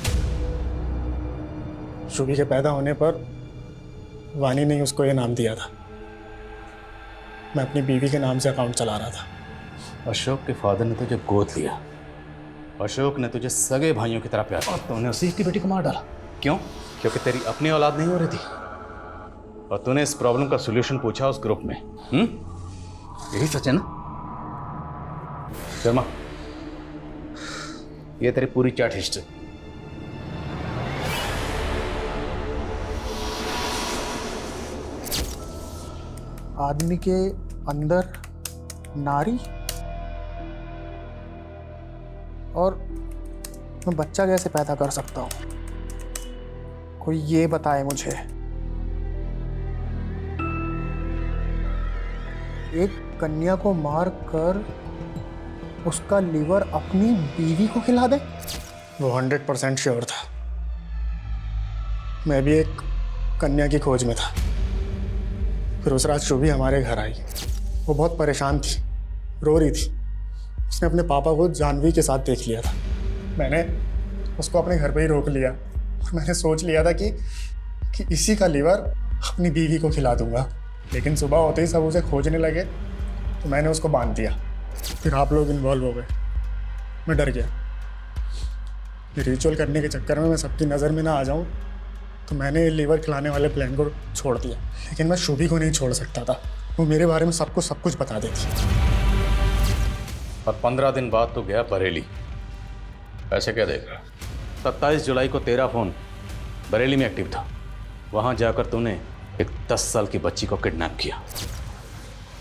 [SPEAKER 13] शुभी के पैदा होने पर वानी ने उसको ये नाम दिया था। मैं अपनी बीवी के नाम से अकाउंट चला रहा था।
[SPEAKER 4] अशोक के फादर ने तुझे गोद लिया। अशोक ने तुझे सगे भाइयों की तरह प्यार किया। तूने उसी की बेटी को मार डाला। क्यों? क्योंकि तेरी अपनी औलाद नहीं हो रही थी और तूने इस प्रॉब्लम का सॉल्यूशन पूछा उस ग्रुप में। यही सच है ना? शर्मा, ये तेरी पूरी चैट हिस्ट्री।
[SPEAKER 13] आदमी के अंदर नारी और मैं बच्चा कैसे पैदा कर सकता हूँ? कोई ये बताए मुझे। एक कन्या को मार कर उसका लीवर अपनी बीवी को खिला दे? वो 100% श्योर था। मैं भी एक कन्या की खोज में था। फिर उस रात शुभी हमारे घर आई। वो बहुत परेशान थी, रो रही थी। उसने अपने पापा को जानवी के साथ देख लिया था। मैंने उसको अपने घर पे ही रोक लिया और मैंने सोच लिया था कि इसी का लीवर अपनी बीवी को खिला दूंगा। लेकिन सुबह होते ही सब उसे खोजने लगे तो मैंने उसको बांध दिया। फिर आप लोग इन्वॉल्व हो गए। मैं डर गया। रिचुअल करने के चक्कर में मैं सबकी नज़र में ना आ जाऊं तो मैंने लीवर खिलाने वाले प्लान को छोड़ दिया। लेकिन मैं शुभी को नहीं छोड़ सकता था। वो मेरे बारे में सबको सब कुछ बता देती।
[SPEAKER 4] और 15 दिन बाद तो गया बरेली। ऐसे क्या देख रहा? 27 जुलाई को तेरा फोन बरेली में एक्टिव था। वहां जाकर तूने एक 10 साल की बच्ची को किडनैप किया।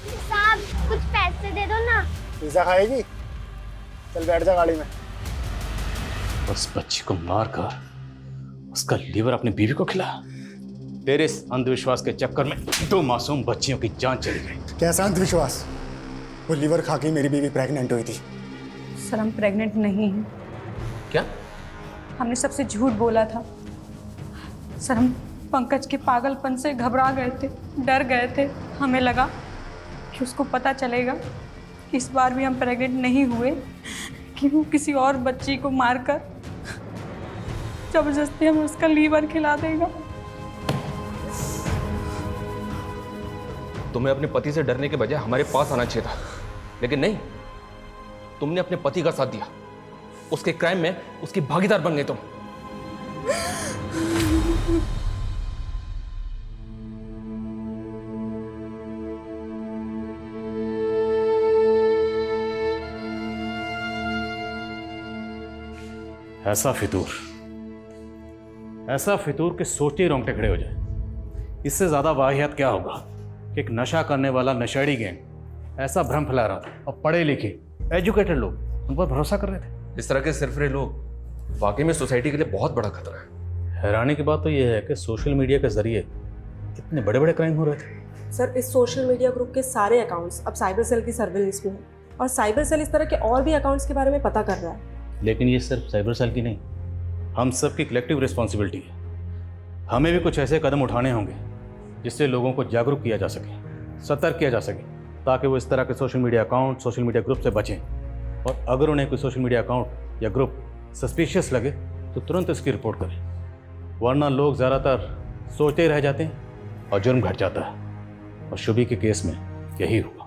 [SPEAKER 6] साहब कुछ पैसे दे दो ना।
[SPEAKER 13] पिज़्ज़ा खाएगी? चल बैठ जा गाड़ी में।
[SPEAKER 4] उस बच्ची को मारकर उसका लीवर अपनी बीवी को खिलाया। तेरे इस अंधविश्वास के चक्कर में 2 मासूम बच्चियों की जान चली गई।
[SPEAKER 13] कैसा अंधविश्वास? वो लीवर खा के मेरी बीवी प्रेग्नेंट हुई थी।
[SPEAKER 16] सर हम प्रेग्नेंट नहीं हैं।
[SPEAKER 4] क्या?
[SPEAKER 16] हमने सबसे झूठ बोला था सर। हम पंकज के पागलपन से घबरा गए थे, डर गए थे। हमें लगा कि उसको पता चलेगा कि इस बार भी हम प्रेग्नेंट नहीं हुए, कि वो किसी और बच्ची को मारकर जबरदस्ती हमें उसका लीवर खिला देगा।
[SPEAKER 15] तुम्हें अपने पति से डरने के बजाय हमारे पास आना चाहिए था, लेकिन नहीं, तुमने अपने पति का साथ दिया। उसके क्राइम में उसकी भागीदार बन गए तुम।
[SPEAKER 4] ऐसा फितूर के सोचते ही रोंगटे खड़े हो जाए। इससे ज्यादा वाहियात क्या होगा कि एक नशा करने वाला नशेड़ी गैंग ऐसा भ्रम फैला रहा था और पढ़े लिखे एजुकेटेड लोग उन पर भरोसा कर रहे थे।
[SPEAKER 15] इस तरह के सिरफिरे लोग वाकई में सोसाइटी के लिए बहुत बड़ा खतरा है।
[SPEAKER 4] हैरानी की बात तो यह है कि सोशल मीडिया के जरिए इतने बड़े बड़े क्राइम हो रहे थे।
[SPEAKER 16] सर इस सोशल मीडिया ग्रुप के सारे अकाउंट्स अब साइबर सेल की सर्विलेंस में हैं और साइबर सेल इस तरह के और भी अकाउंट्स के बारे में पता कर रहा है।
[SPEAKER 4] लेकिन ये सिर्फ साइबर सेल की नहीं, हम सब की कलेक्टिव रिस्पॉन्सिबिलिटी है। हमें भी कुछ ऐसे कदम उठाने होंगे जिससे लोगों को जागरूक किया जा सके, सतर्क किया जा सके, ताकि वो इस तरह के social media account, social media group से बचें। और अगर उन्हें कोई सोशल मीडिया अकाउंट या ग्रुप सस्पिशियस लगे तो तुरंत इसकी रिपोर्ट करें, वरना लोग ज़्यादातर सोचते ही रह जाते हैं और जुर्म घट जाता है। और शुभी के केस में यही हुआ।